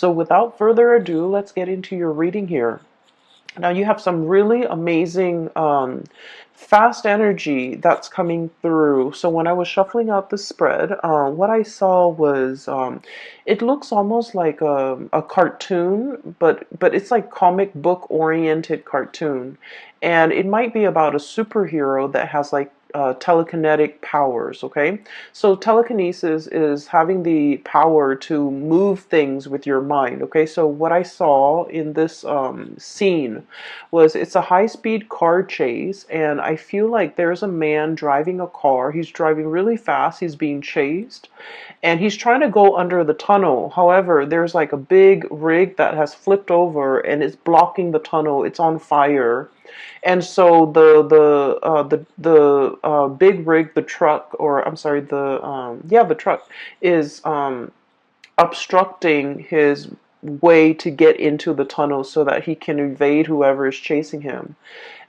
So without further ado, let's get into your reading here. Now you have some really amazing fast energy that's coming through. So when I was shuffling out the spread, what I saw was it looks almost like a cartoon, but it's like comic book oriented cartoon, and it might be about a superhero that has like telekinetic powers. Okay, so telekinesis is having the power to move things with your mind. Okay, so what I saw in this scene was it's a high-speed car chase, and I feel like there's a man driving a car. He's driving really fast. He's being chased, and he's trying to go under the tunnel. However, there's like a big rig that has flipped over and it's blocking the tunnel. It's on fire. And so the big rig, the truck, or I'm sorry, the truck is obstructing his way to get into the tunnel so that he can evade whoever is chasing him.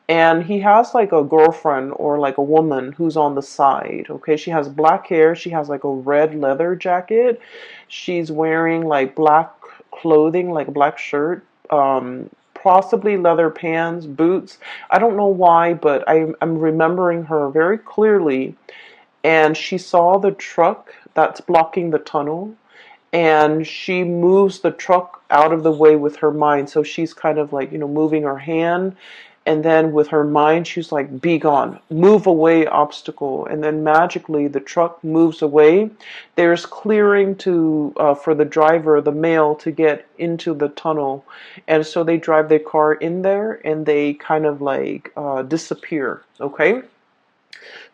And he has like a girlfriend or like a woman who's on the side. Okay, she has black hair, she has like a red leather jacket, she's wearing like black clothing, like a black shirt, possibly leather pants, boots. I don't know why, but I'm remembering her very clearly. And she saw the truck that's blocking the tunnel, and she moves the truck out of the way with her mind. So she's kind of like, moving her hand, and then with her mind she's like, be gone, move away, obstacle. And then magically the truck moves away. There's clearing to for the driver, the male, to get into the tunnel. And so they drive their car in there and they kind of like disappear. Okay,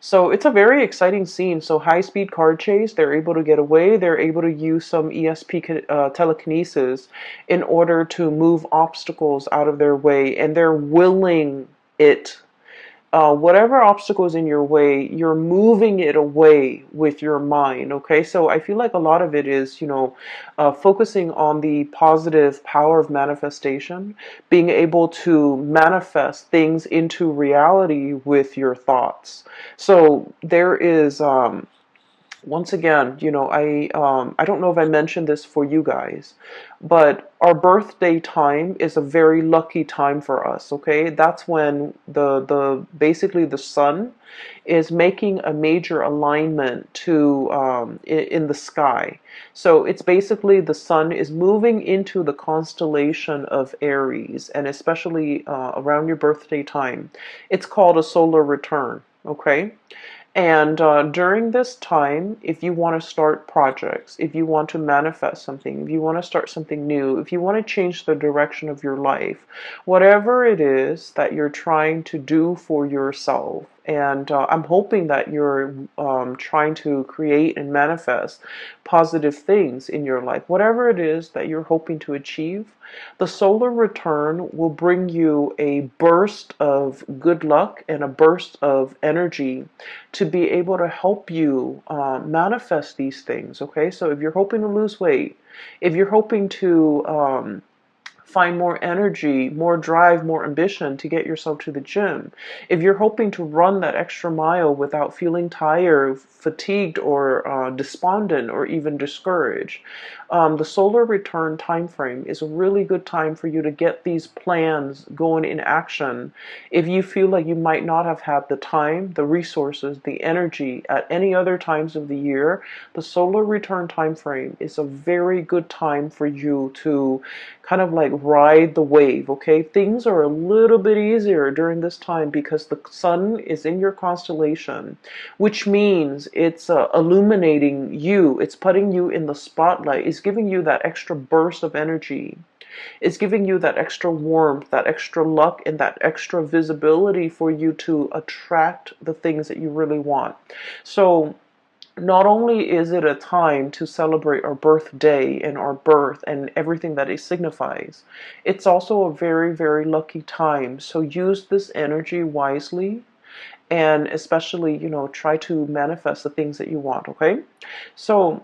so it's a very exciting scene. So high speed car chase, they're able to get away. They're able to use some ESP telekinesis in order to move obstacles out of their way, and they're willing it. Whatever obstacle is in your way, you're moving it away with your mind. Okay, so I feel like a lot of it is, focusing on the positive power of manifestation, being able to manifest things into reality with your thoughts. So there is once again, I don't know if I mentioned this for you guys, but our birthday time is a very lucky time for us. Okay, that's when the basically the sun is making a major alignment to in the sky. So it's basically the sun is moving into the constellation of Aries, and especially around your birthday time, it's called a solar return. Okay. And during this time, if you want to start projects, if you want to manifest something, if you want to start something new, if you want to change the direction of your life, whatever it is that you're trying to do for yourself, and I'm hoping that you're trying to create and manifest positive things in your life, whatever it is that you're hoping to achieve, the solar return will bring you a burst of good luck and a burst of energy to be able to help you manifest these things. Okay, so if you're hoping to lose weight, if you're hoping to find more energy, more drive, more ambition to get yourself to the gym, if you're hoping to run that extra mile without feeling tired, fatigued, or despondent, or even discouraged, the solar return time frame is a really good time for you to get these plans going in action. If you feel like you might not have had the time, the resources, the energy at any other times of the year, the solar return time frame is a very good time for you to kind of like ride the wave. Okay, things are a little bit easier during this time because the sun is in your constellation, which means it's illuminating you, it's putting you in the spotlight, it's giving you that extra burst of energy, it's giving you that extra warmth, that extra luck, and that extra visibility for you to attract the things that you really want. So not only is it a time to celebrate our birthday and our birth and everything that it signifies, it's also a very, very lucky time. So use this energy wisely, and especially, try to manifest the things that you want. Okay, so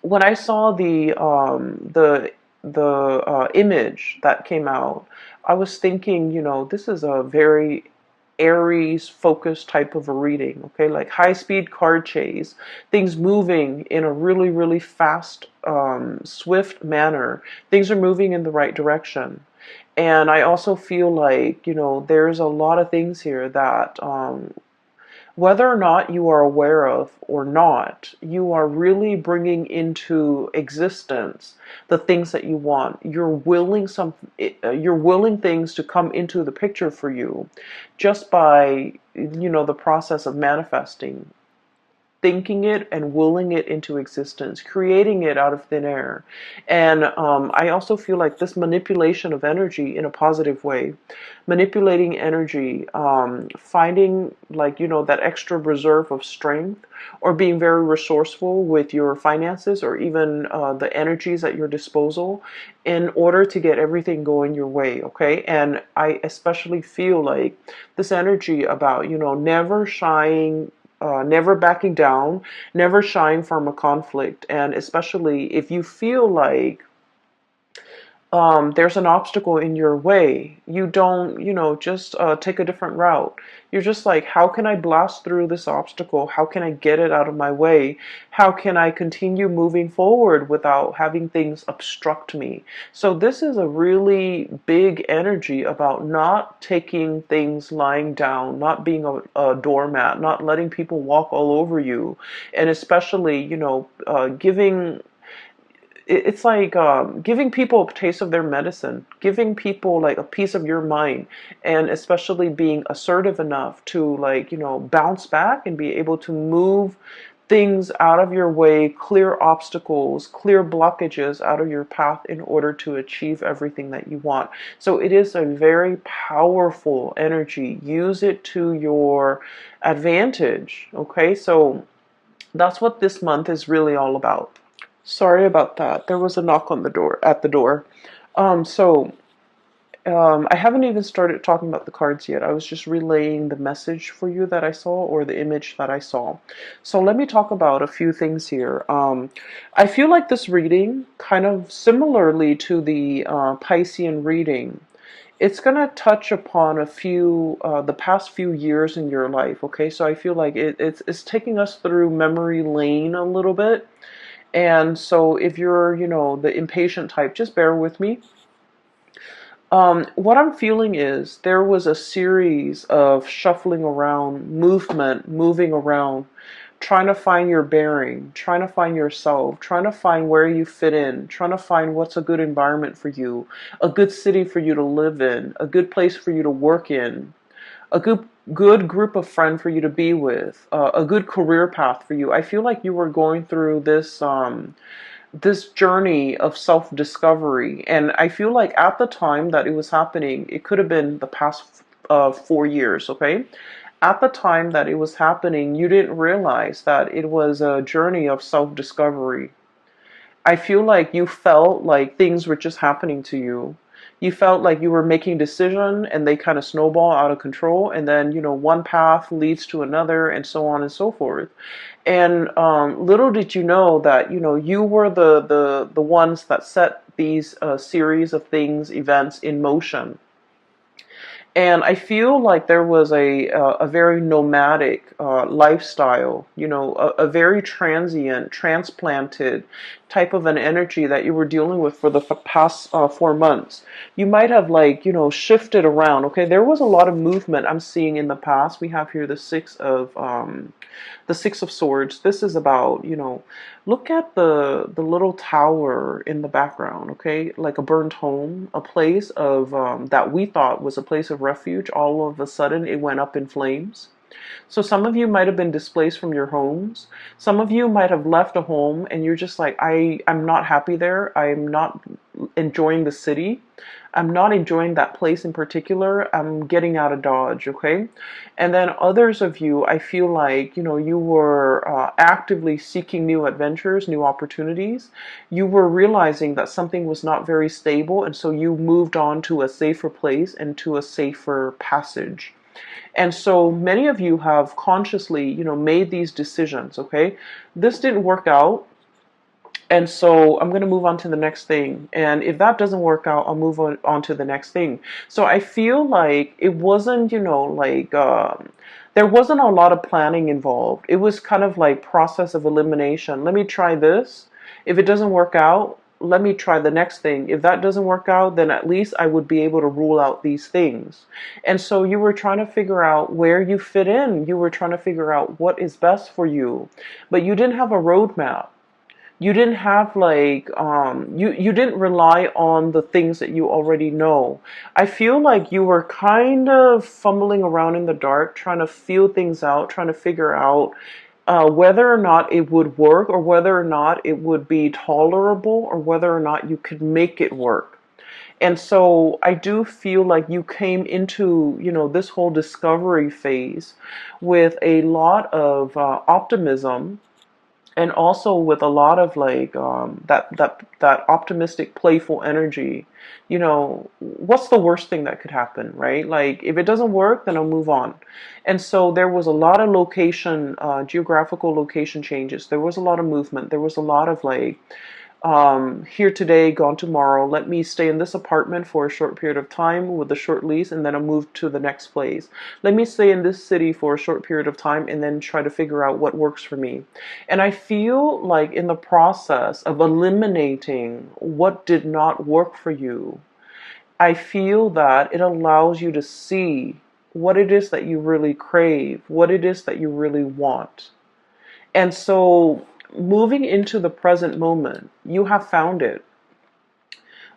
when I saw the image that came out, I was thinking, this is a very Aries focused type of a reading, okay? Like high speed card chase, things moving in a really, really fast, swift manner. Things are moving in the right direction. And I also feel like, there's a lot of things here that whether or not you are aware of or not, you are really bringing into existence the things that you want. You're willing things to come into the picture for you just by, the process of manifesting, thinking it and willing it into existence, creating it out of thin air. And I also feel like this manipulation of energy in a positive way, manipulating energy, finding like, that extra reserve of strength, or being very resourceful with your finances, or even the energies at your disposal in order to get everything going your way. Okay. And I especially feel like this energy about, never shying, never backing down, never shying from a conflict. And especially if you feel like there's an obstacle in your way, you don't, just take a different route. You're just like, how can I blast through this obstacle? How can I get it out of my way? How can I continue moving forward without having things obstruct me? So this is a really big energy about not taking things lying down, not being a doormat, not letting people walk all over you, and especially, giving, it's like giving people a taste of their medicine, giving people like a piece of your mind, and especially being assertive enough to, like, bounce back and be able to move things out of your way, clear obstacles, clear blockages out of your path in order to achieve everything that you want. So it is a very powerful energy. Use it to your advantage. Okay, so that's what this month is really all about. Sorry about that. There was a knock on the door, at the door. So I haven't even started talking about the cards yet. I was just relaying the message for you that I saw, or the image that I saw. So let me talk about a few things here. I feel like this reading, kind of similarly to the Piscean reading, it's going to touch upon a few, the past few years in your life. Okay, so I feel like it's taking us through memory lane a little bit. And so if you're, the impatient type, just bear with me. What I'm feeling is there was a series of shuffling around, movement, moving around, trying to find your bearing, trying to find yourself, trying to find where you fit in, trying to find what's a good environment for you, a good city for you to live in, a good place for you to work in, a good group of friends for you to be with, a good career path for you. I feel like you were going through this journey of self-discovery, and I feel like at the time that it was happening, it could have been the past 4 years. Okay, at the time that it was happening, you didn't realize that it was a journey of self-discovery. I feel like you felt like things were just happening to you. You felt like you were making decisions and they kind of snowball out of control, and then, one path leads to another, and so on and so forth. And little did you know that, you were the ones that set these series of things, events in motion. And I feel like there was a very nomadic lifestyle, a very transient, transplanted type of an energy that you were dealing with for the past 4 months. You might have, like, shifted around. Okay, there was a lot of movement I'm seeing in the past. We have here the Six of Swords. This is about, look at the little tower in the background, okay? Like a burnt home, a place of that we thought was a place of refuge. All of a sudden, it went up in flames. So some of you might have been displaced from your homes. Some of you might have left a home and you're just like, I'm not happy there. I'm not enjoying the city. I'm not enjoying that place in particular. I'm getting out of Dodge, okay? And then others of you, I feel like, you were actively seeking new adventures, new opportunities. You were realizing that something was not very stable, and so you moved on to a safer place and to a safer passage. And so many of you have consciously, made these decisions, okay? This didn't work out. And so I'm going to move on to the next thing. And if that doesn't work out, I'll move on to the next thing. So I feel like it wasn't, there wasn't a lot of planning involved. It was kind of like process of elimination. Let me try this. If it doesn't work out, let me try the next thing. If that doesn't work out, then at least I would be able to rule out these things. And so you were trying to figure out where you fit in. You were trying to figure out what is best for you, but you didn't have a roadmap. You didn't have like you didn't rely on the things that you already know. I feel like you were kind of fumbling around in the dark, trying to feel things out, trying to figure out whether or not it would work, or whether or not it would be tolerable, or whether or not you could make it work. And so I do feel like you came into, this whole discovery phase with a lot of optimism, and also with a lot of like that optimistic, playful energy. What's the worst thing that could happen, right? Like, if it doesn't work, then I'll move on. And so there was a lot of geographical location changes. There was a lot of movement. There was a lot of like, here today, gone tomorrow. Let me stay in this apartment for a short period of time with a short lease, and then I'll move to the next place. Let me stay in this city for a short period of time, and then try to figure out what works for me. And I feel like in the process of eliminating what did not work for you, I feel that it allows you to see what it is that you really crave, what it is that you really want. And so, moving into the present moment, you have found it.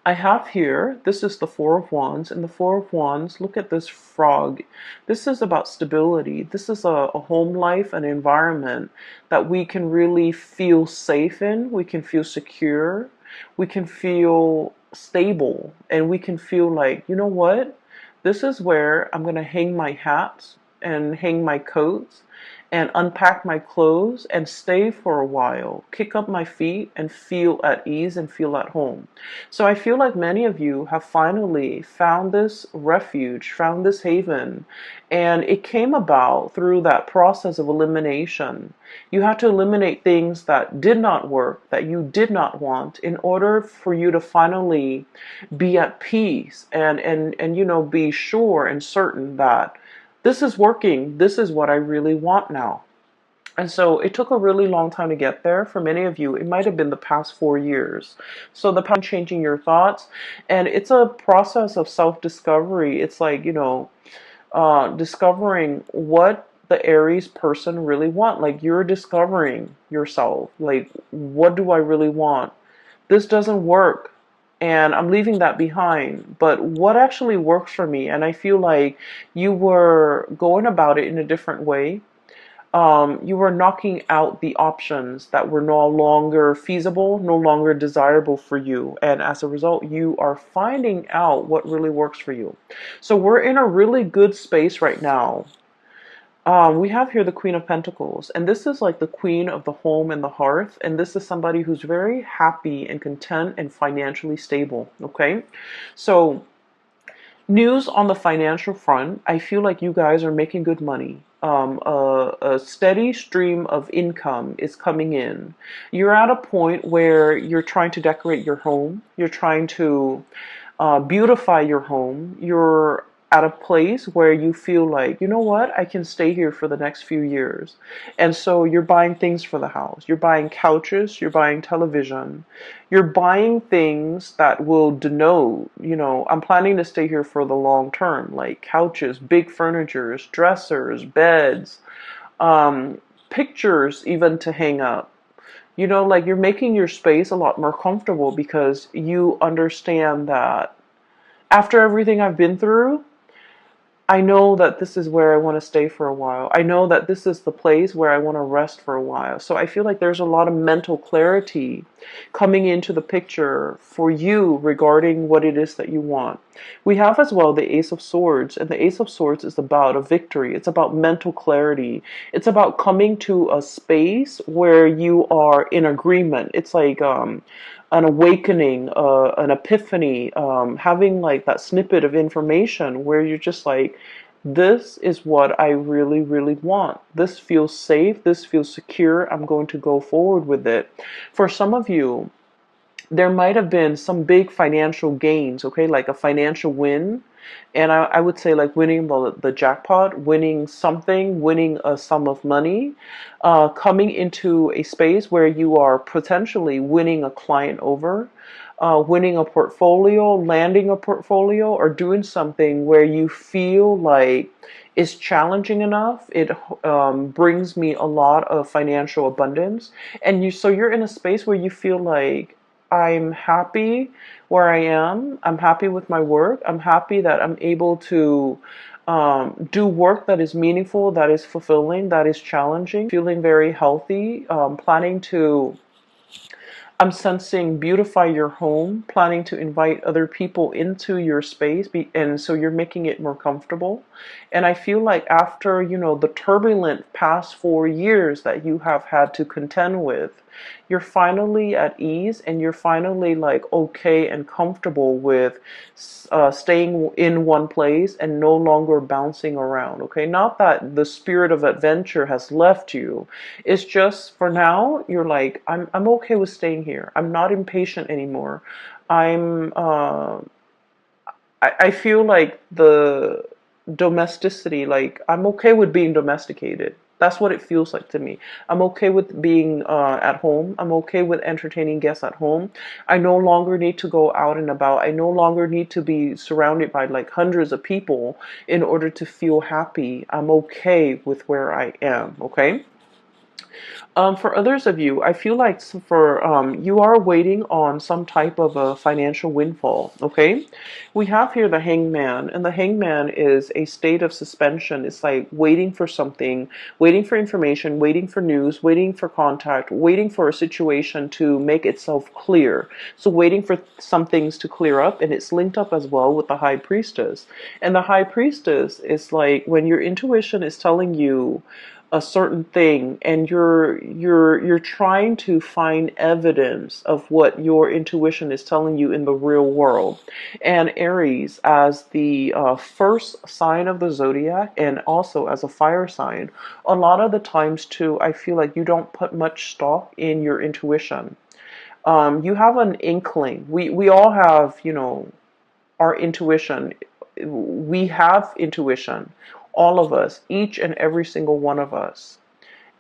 I have here, this is the Four of Wands, and the Four of Wands, look at this frog. This is about stability. This is a home life, an environment that we can really feel safe in. We can feel secure. We can feel stable. And we can feel like, you know what? This is where I'm going to hang my hats and hang my coats and unpack my clothes and stay for a while, kick up my feet and feel at ease and feel at home. So I feel like many of you have finally found this refuge, found this haven, and it came about through that process of elimination. You had to eliminate things that did not work, that you did not want, in order for you to finally be at peace and be sure and certain that this is working. This is what I really want now. And so it took a really long time to get there. For many of you, it might have been the past 4 years. So the past changing your thoughts. And it's a process of self-discovery. It's like, discovering what the Aries person really want. Like, you're discovering yourself. Like, what do I really want? This doesn't work, and I'm leaving that behind. But what actually works for me? And I feel like you were going about it in a different way. You were knocking out the options that were no longer feasible, no longer desirable for you. And as a result, you are finding out what really works for you. So we're in a really good space right now. We have here the Queen of Pentacles, and this is like the queen of the home and the hearth, and this is somebody who's very happy and content and financially stable, okay? So, news on the financial front, I feel like you guys are making good money. A steady stream of income is coming in. You're at a point where you're trying to decorate your home, you're trying to beautify your home, you're at a place where you feel like, you know what, I can stay here for the next few years. And so you're buying things for the house. You're buying couches, you're buying television, you're buying things that will denote, I'm planning to stay here for the long term, like couches, big furnitures, dressers, beds, pictures even to hang up. Like, you're making your space a lot more comfortable because you understand that after everything I've been through, I know that this is where I want to stay for a while. I know that this is the place where I want to rest for a while. So I feel like there's a lot of mental clarity coming into the picture for you regarding what it is that you want. We have as well the Ace of Swords, and the Ace of Swords is about a victory. It's about mental clarity. It's about coming to a space where you are in agreement. It's like an awakening, an epiphany, having like that snippet of information where you're just like, This is what I really, really want. This feels safe. This feels secure. I'm going to go forward with it. For some of you, there might have been some big financial gains, okay, like a financial win. And I would say like winning the jackpot, winning something, winning a sum of money, coming into a space where you are potentially winning a client over, winning a portfolio, landing a portfolio, or doing something where you feel like it's challenging enough. It brings me a lot of financial abundance, and so you're in a space where you feel like I'm happy where I am. I'm happy with my work. I'm happy that I'm able to do work that is meaningful, that is fulfilling, that is challenging. Feeling very healthy. Planning to I'm sensing beautify your home, planning to invite other people into your space, and so you're making it more comfortable. And I feel like after, the turbulent past 4 years that you have had to contend with, you're finally at ease and you're finally like okay and comfortable with staying in one place and no longer bouncing around. Okay, not that the spirit of adventure has left you. It's just for now you're like I'm okay with staying here. I'm not impatient anymore. I'm I feel like the domesticity, like I'm okay with being domesticated. That's what it feels like to me. I'm okay with being at home. I'm okay with entertaining guests at home. I no longer need to go out and about. I no longer need to be surrounded by like hundreds of people in order to feel happy. I'm okay with where I am. Okay. For others of you, I feel like for you are waiting on some type of a financial windfall. Okay, we have here the hangman, and the hangman is a state of suspension. It's like waiting for something, waiting for information, waiting for news, waiting for contact, waiting for a situation to make itself clear. So waiting for some things to clear up, and it's linked up as well with the high priestess. And the high priestess is like when your intuition is telling you a certain thing and you're trying to find evidence of what your intuition is telling you in the real world. And Aries, as the first sign of the zodiac and also as a fire sign, a lot of the times too I feel like you don't put much stock in your intuition. You have an inkling. We all have, our intuition. We have intuition, all of us, each and every single one of us.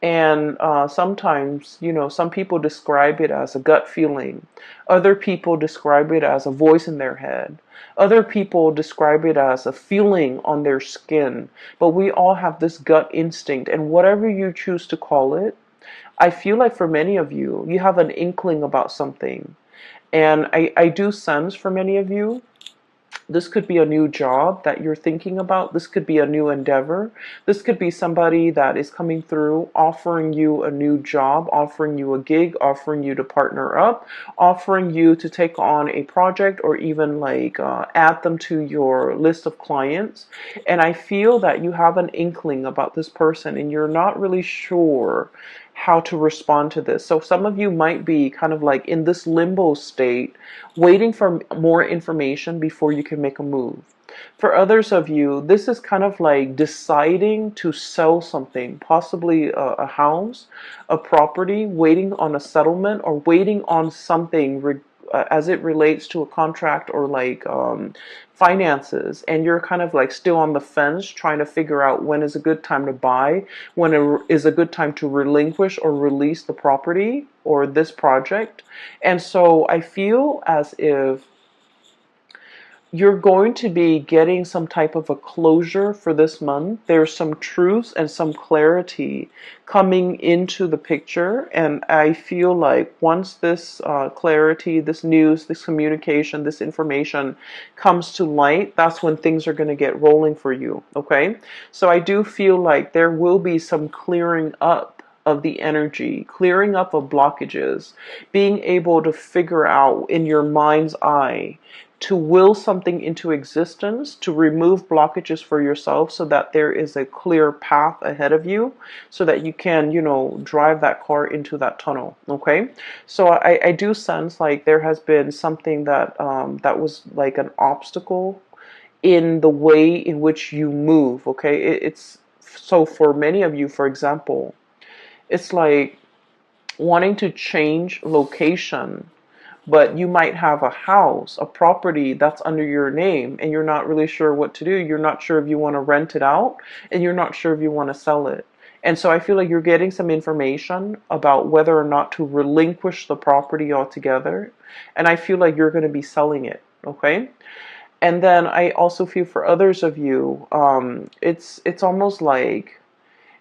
And sometimes, some people describe it as a gut feeling. Other people describe it as a voice in their head. Other people describe it as a feeling on their skin. But we all have this gut instinct, and whatever you choose to call it, I feel like for many of you, you have an inkling about something. And I do sense for many of you, this could be a new job that you're thinking about. This could be a new endeavor. This could be somebody that is coming through offering you a new job, offering you a gig, offering you to partner up, offering you to take on a project or even like add them to your list of clients. And I feel that you have an inkling about this person and you're not really sure how to respond to this. So some of you might be kind of like in this limbo state, waiting for more information before you can make a move. For others of you, this is kind of like deciding to sell something, possibly a house, a property, waiting on a settlement or waiting on something as it relates to a contract or like finances, and you're kind of like still on the fence trying to figure out when is a good time to buy, when is a good time to relinquish or release the property or this project. And so I feel as if you're going to be getting some type of a closure for this month. There's some truths and some clarity coming into the picture. And I feel like once this clarity, this news, this communication, this information comes to light, that's when things are going to get rolling for you. Okay. So I do feel like there will be some clearing up of the energy, clearing up of blockages, being able to figure out in your mind's eye to will something into existence, to remove blockages for yourself so that there is a clear path ahead of you so that you can, drive that car into that tunnel. Okay. So I do sense like there has been something that, that was like an obstacle in the way in which you move, okay? It's so for many of you, for example, it's like wanting to change location, but you might have a house, a property that's under your name, and you're not really sure what to do. You're not sure if you want to rent it out, and you're not sure if you want to sell it. And so I feel like you're getting some information about whether or not to relinquish the property altogether. And I feel like you're going to be selling it, okay? And then I also feel for others of you, it's almost like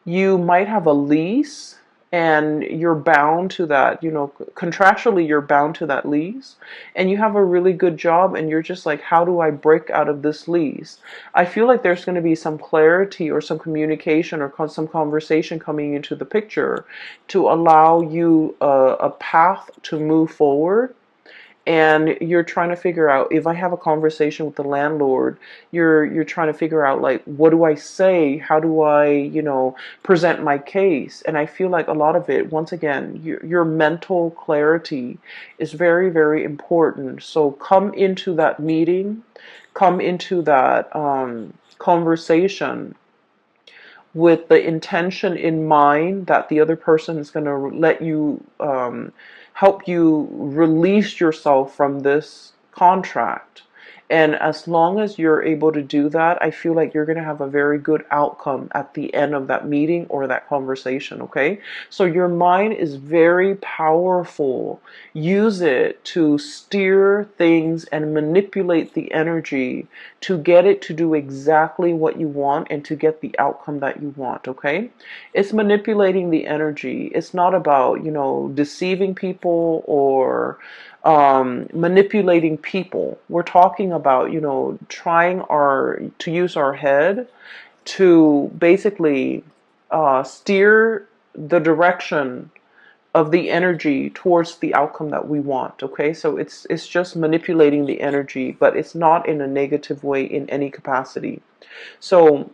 you might have a lease and you're bound to that, contractually you're bound to that lease, and you have a really good job and you're just like, how do I break out of this lease? I feel like there's going to be some clarity or some communication or some conversation coming into the picture to allow you a path to move forward. And you're trying to figure out, if I have a conversation with the landlord, you're trying to figure out, like, what do I say? How do I, present my case? And I feel like a lot of it, once again, your mental clarity is very, very important. So come into that meeting, come into that conversation with the intention in mind that the other person is going to let you, help you release yourself from this contract. And as long as you're able to do that, I feel like you're going to have a very good outcome at the end of that meeting or that conversation, okay? So your mind is very powerful. Use it to steer things and manipulate the energy to get it to do exactly what you want and to get the outcome that you want, okay? It's manipulating the energy. It's not about, deceiving people or manipulating people. We're talking about, trying to use our head to basically steer the direction of the energy towards the outcome that we want. Okay, so it's just manipulating the energy, but it's not in a negative way in any capacity. So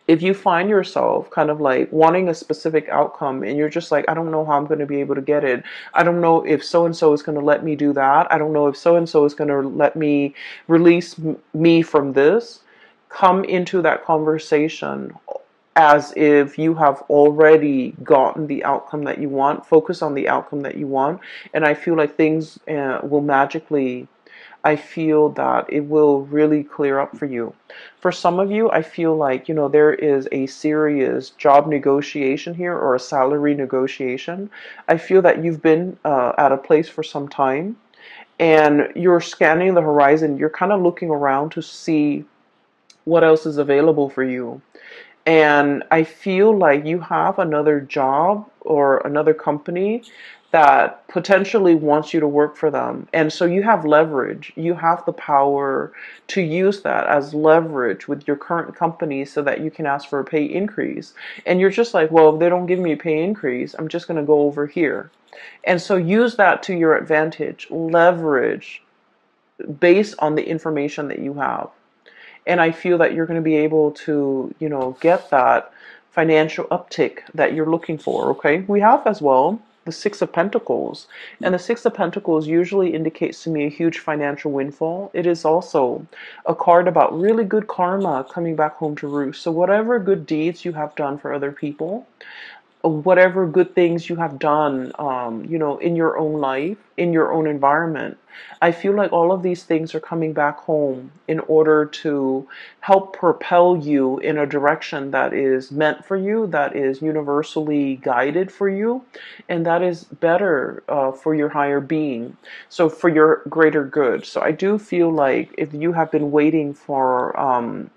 if you find yourself kind of like wanting a specific outcome and you're just like, I don't know how I'm going to be able to get it. I don't know if so and so is going to let me do that. I don't know if so and so is going to let me release me from this. Come into that conversation as if you have already gotten the outcome that you want. Focus on the outcome that you want. And I feel like things will magically, I feel that it will really clear up for you. For some of you, I feel like, there is a serious job negotiation here or a salary negotiation. I feel that you've been at a place for some time and you're scanning the horizon. You're kind of looking around to see what else is available for you. And I feel like you have another job or another company that potentially wants you to work for them. And so you have leverage. You have the power to use that as leverage with your current company so that you can ask for a pay increase. And you're just like, well, if they don't give me a pay increase, I'm just going to go over here. And so use that to your advantage. Leverage based on the information that you have. And I feel that you're going to be able to, get that financial uptick that you're looking for, okay? We have as well the Six of Pentacles. And the Six of Pentacles usually indicates to me a huge financial windfall. It is also a card about really good karma coming back home to roost. So whatever good deeds you have done for other people, whatever good things you have done, in your own life, in your own environment, I feel like all of these things are coming back home in order to help propel you in a direction that is meant for you, that is universally guided for you, and that is better for your higher being, so for your greater good. So I do feel like if you have been waiting for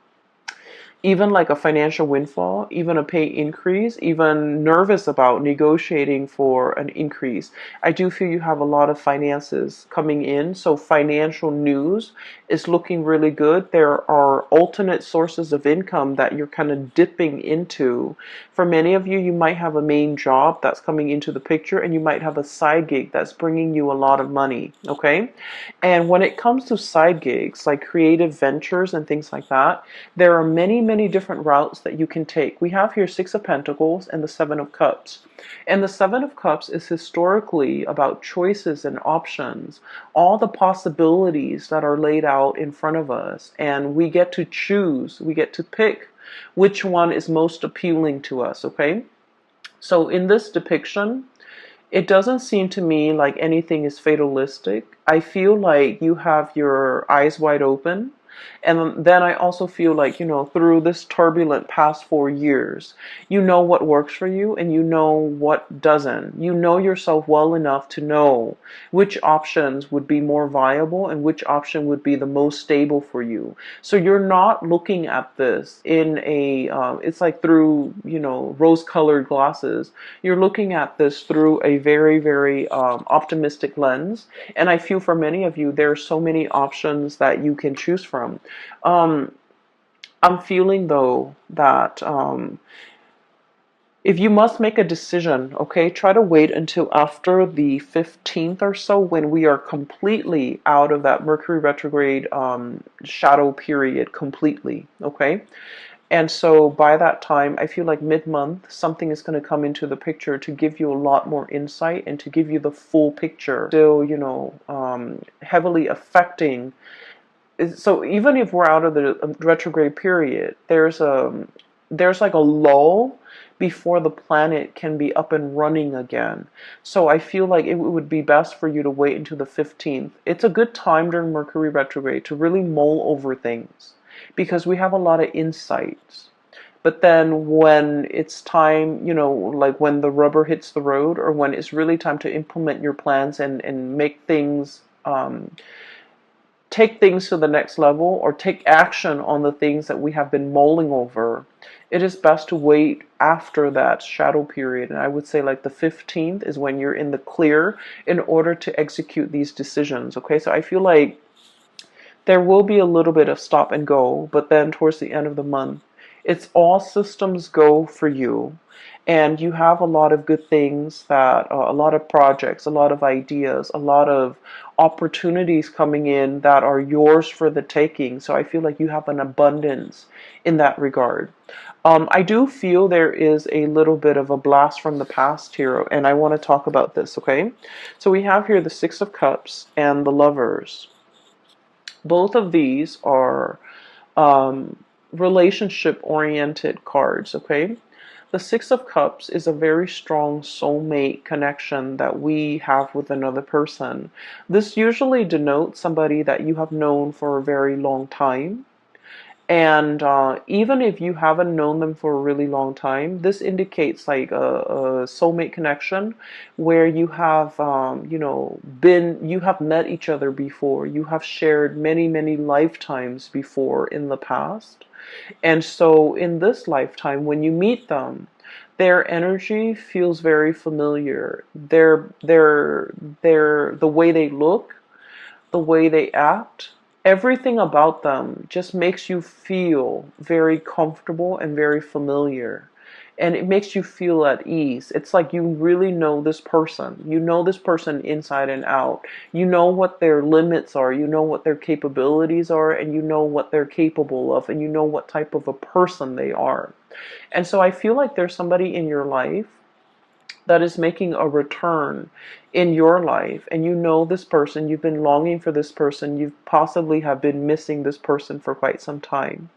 even like a financial windfall, even a pay increase, even nervous about negotiating for an increase, I do feel you have a lot of finances coming in. So financial news is looking really good. There are alternate sources of income that you're kind of dipping into. For many of you, you might have a main job that's coming into the picture, and you might have a side gig that's bringing you a lot of money, okay? And when it comes to side gigs, like creative ventures and things like that, there are many many different routes that you can take. We have here Six of Pentacles and the Seven of Cups. And the Seven of Cups is historically about choices and options, all the possibilities that are laid out in front of us. And we get to choose, we get to pick which one is most appealing to us, okay? So in this depiction, it doesn't seem to me like anything is fatalistic. I feel like you have your eyes wide open. And then I also feel like, through this turbulent past 4 years, you know what works for you and you know what doesn't. You know yourself well enough to know which options would be more viable and which option would be the most stable for you. So you're not looking at this in it's like through, rose-colored glasses. You're looking at this through a very, very optimistic lens. And I feel for many of you, there are so many options that you can choose from. I'm feeling though that if you must make a decision, okay, try to wait until after the 15th or so, when we are completely out of that Mercury retrograde shadow period completely, okay? And so by that time, I feel like mid-month, something is going to come into the picture to give you a lot more insight and to give you the full picture. Still, heavily affecting. So even if we're out of the retrograde period, there's like a lull before the planet can be up and running again. So I feel like it would be best for you to wait until the 15th. It's a good time during Mercury retrograde to really mull over things because we have a lot of insights. But then when it's time, like when the rubber hits the road, or when it's really time to implement your plans and make things take things to the next level or take action on the things that we have been mulling over, it is best to wait after that shadow period. And I would say like the 15th is when you're in the clear in order to execute these decisions. Okay, so I feel like there will be a little bit of stop and go, but then towards the end of the month, it's all systems go for you. And you have a lot of good things a lot of projects, a lot of ideas, a lot of opportunities coming in that are yours for the taking. So I feel like you have an abundance in that regard. I do feel there is a little bit of a blast from the past here, and I want to talk about this, okay? So we have here the Six of Cups and the Lovers. Both of these are relationship-oriented cards, okay? The Six of Cups is a very strong soulmate connection that we have with another person. This usually denotes somebody that you have known for a very long time. And even if you haven't known them for a really long time, this indicates like a soulmate connection where you have, you have met each other before. You have shared many, many lifetimes before in the past. And so in this lifetime, when you meet them, their energy feels very familiar. The way they look, the way they act, everything about them just makes you feel very comfortable and very familiar. And it makes you feel at ease. It's like you really know this person. You know this person inside and out. You know what their limits are. You know what their capabilities are. And you know what they're capable of. And you know what type of a person they are. And so I feel like there's somebody in your life that is making a return in your life, and you know this person, you've been longing for this person, you possibly have been missing this person for quite some time.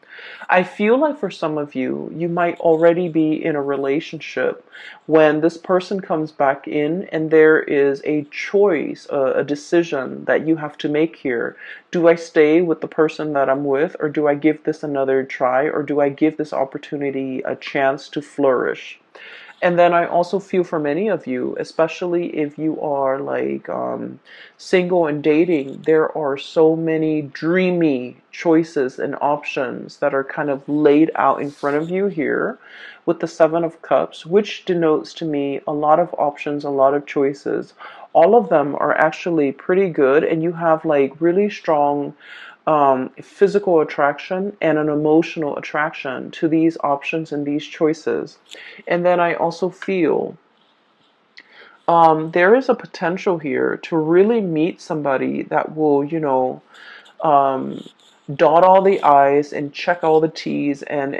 I feel like for some of you, you might already be in a relationship when this person comes back in and there is a choice, a decision that you have to make here. Do I stay with the person that I'm with, or do I give this another try, or do I give this opportunity a chance to flourish? And then I also feel for many of you, especially if you are like single and dating, there are so many dreamy choices and options that are kind of laid out in front of you here with the Seven of Cups, which denotes to me a lot of options, a lot of choices. All of them are actually pretty good, and you have like really strong physical attraction and an emotional attraction to these options and these choices. And then I also feel there is a potential here to really meet somebody that will, dot all the I's and check all the T's, and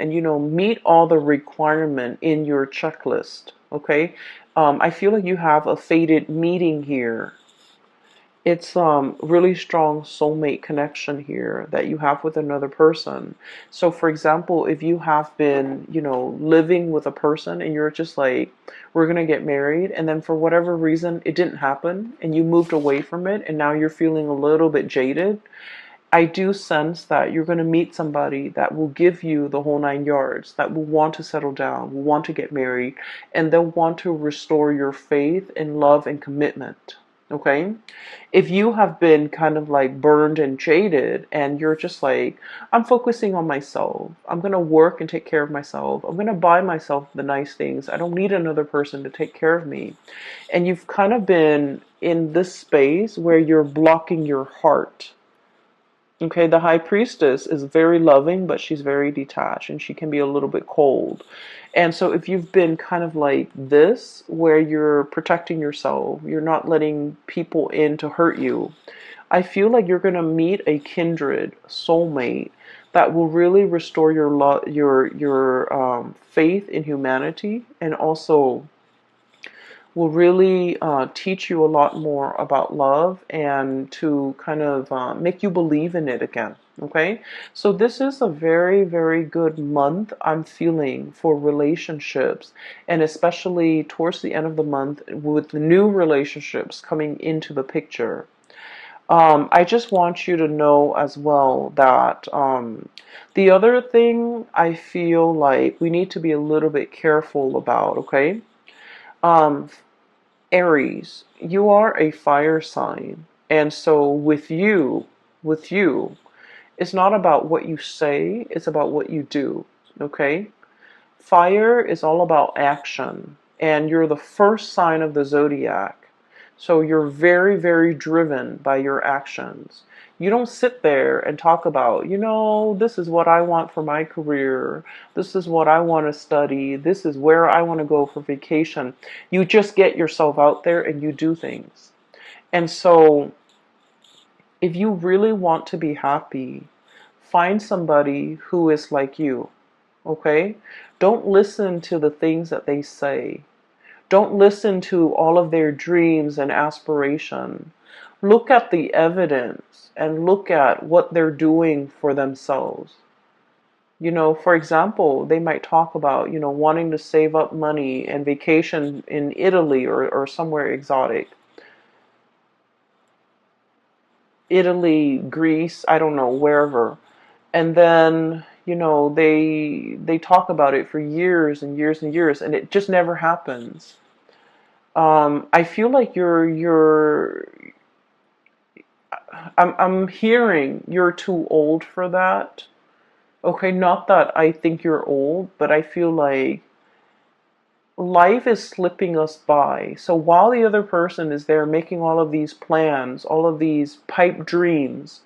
meet all the requirement in your checklist. Okay. I feel like you have a fated meeting here. It's really strong soulmate connection here that you have with another person. So for example, if you have been, living with a person and you're just like, we're gonna get married, and then for whatever reason it didn't happen and you moved away from it and now you're feeling a little bit jaded, I do sense that you're going to meet somebody that will give you the whole 9 yards, that will want to settle down, will want to get married, and they'll want to restore your faith and love and commitment. Okay? If you have been kind of like burned and jaded and you're just like, I'm focusing on myself, I'm going to work and take care of myself, I'm going to buy myself the nice things, I don't need another person to take care of me. And you've kind of been in this space where you're blocking your heart. Okay, the high priestess is very loving, but she's very detached and she can be a little bit cold. And so if you've been kind of like this, where you're protecting yourself, you're not letting people in to hurt you, I feel like you're going to meet a kindred soulmate that will really restore your faith in humanity, and also will really teach you a lot more about love and to kind of make you believe in it again. Okay, so this is a very, very good month I'm feeling for relationships, and especially towards the end of the month with the new relationships coming into the picture. I just want you to know as well that the other thing I feel like we need to be a little bit careful about, okay? Um, Aries, you are a fire sign. And so with you, it's not about what you say, it's about what you do. Okay? Fire is all about action. And you're the first sign of the zodiac. So you're very, very driven by your actions. You don't sit there and talk about, this is what I want for my career. This is what I want to study. This is where I want to go for vacation. You just get yourself out there and you do things. And so if you really want to be happy, find somebody who is like you. Okay? Don't listen to the things that they say. Don't listen to all of their dreams and aspiration. Look at the evidence and look at what they're doing for themselves. For example, they might talk about, wanting to save up money and vacation in Italy or somewhere exotic. Italy, Greece, I don't know, wherever. And then, they talk about it for years and years and years, and it just never happens. I feel like I'm hearing you're too old for that. Okay, not that I think you're old, but I feel like life is slipping us by. So while the other person is there making all of these plans, all of these pipe dreams,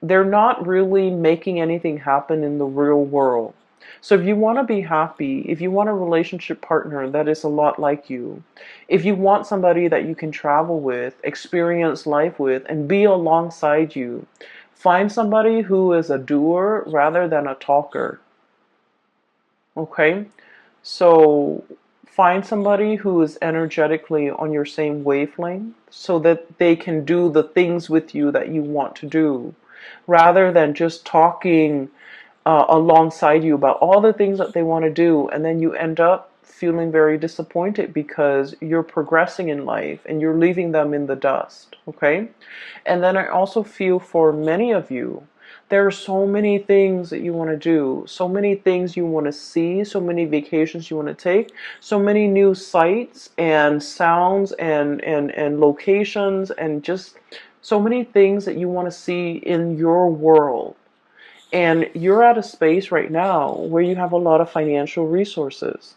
they're not really making anything happen in the real world. So if you want to be happy, if you want a relationship partner that is a lot like you, if you want somebody that you can travel with, experience life with, and be alongside you, find somebody who is a doer rather than a talker. Okay? So find somebody who is energetically on your same wavelength so that they can do the things with you that you want to do, rather than just talking alongside you about all the things that they want to do, and then you end up feeling very disappointed because you're progressing in life and you're leaving them in the dust. Okay? And then I also feel for many of you, there are so many things that you want to do, so many things you want to see, so many vacations you want to take, so many new sights and sounds and locations, and just so many things that you want to see in your world. And you're at a space right now where you have a lot of financial resources.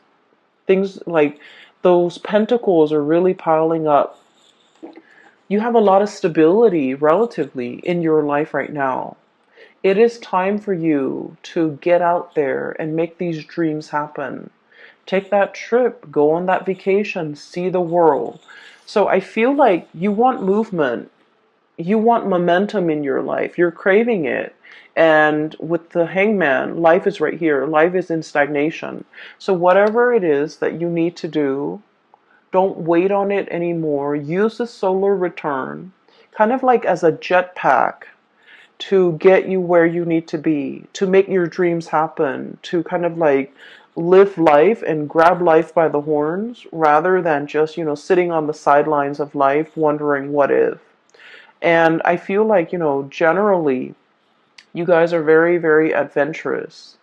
Things like those pentacles are really piling up. You have a lot of stability relatively in your life right now. It is time for you to get out there and make these dreams happen. Take that trip, go on that vacation, see the world. So I feel like you want movement. you want momentum in your life. You're craving it. And with the Hangman, life is right here. Life is in stagnation. So whatever it is that you need to do, don't wait on it anymore. Use the solar return kind of like as a jetpack to get you where you need to be, to make your dreams happen, to kind of like live life and grab life by the horns rather than just, sitting on the sidelines of life wondering what if. And I feel like, generally, you guys are very, very adventurous.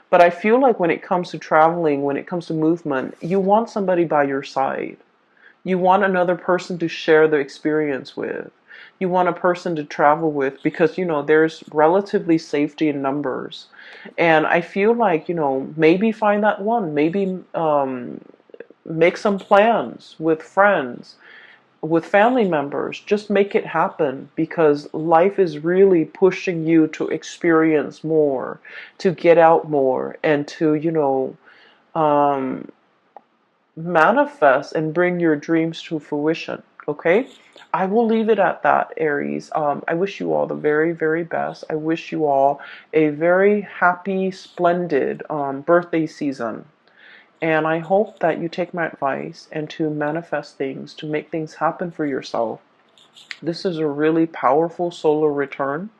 But I feel like when it comes to traveling, when it comes to movement, you want somebody by your side. You want another person to share the experience with. You want a person to travel with because, there's relatively safety in numbers. And I feel like, maybe find that one. Maybe make some plans with friends, with family members. Just make it happen because life is really pushing you to experience more, to get out more, and to, um, manifest and bring your dreams to fruition. Okay, I will leave it at that, Aries. I wish you all the very, very best. I wish you all a very happy, splendid birthday season. And I hope that you take my advice and to manifest things, to make things happen for yourself. This is a really powerful solar return.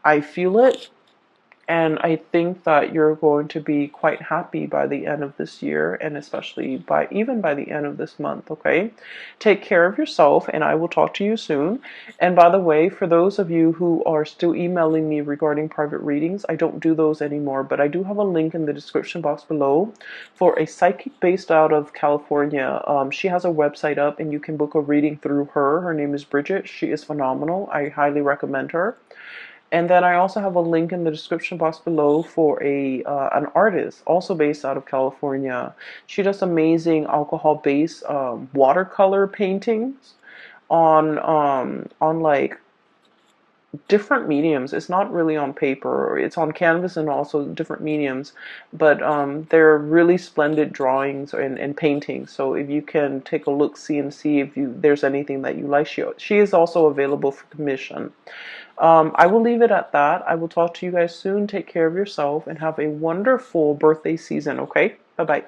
I feel it. And I think that you're going to be quite happy by the end of this year and especially even by the end of this month, okay? Take care of yourself and I will talk to you soon. And by the way, for those of you who are still emailing me regarding private readings, I don't do those anymore, but I do have a link in the description box below for a psychic based out of California. She has a website up and you can book a reading through her. Her name is Bridget. She is phenomenal. I highly recommend her. And then I also have a link in the description box below for an artist also based out of California. She does amazing alcohol-based watercolor paintings on like different mediums. It's not really on paper. It's on canvas and also different mediums. But they're really splendid drawings and paintings. So if you can take a look, see if there's anything that you like, she is also available for commission. I will leave it at that. I will talk to you guys soon. Take care of yourself and have a wonderful birthday season, okay? Bye-bye.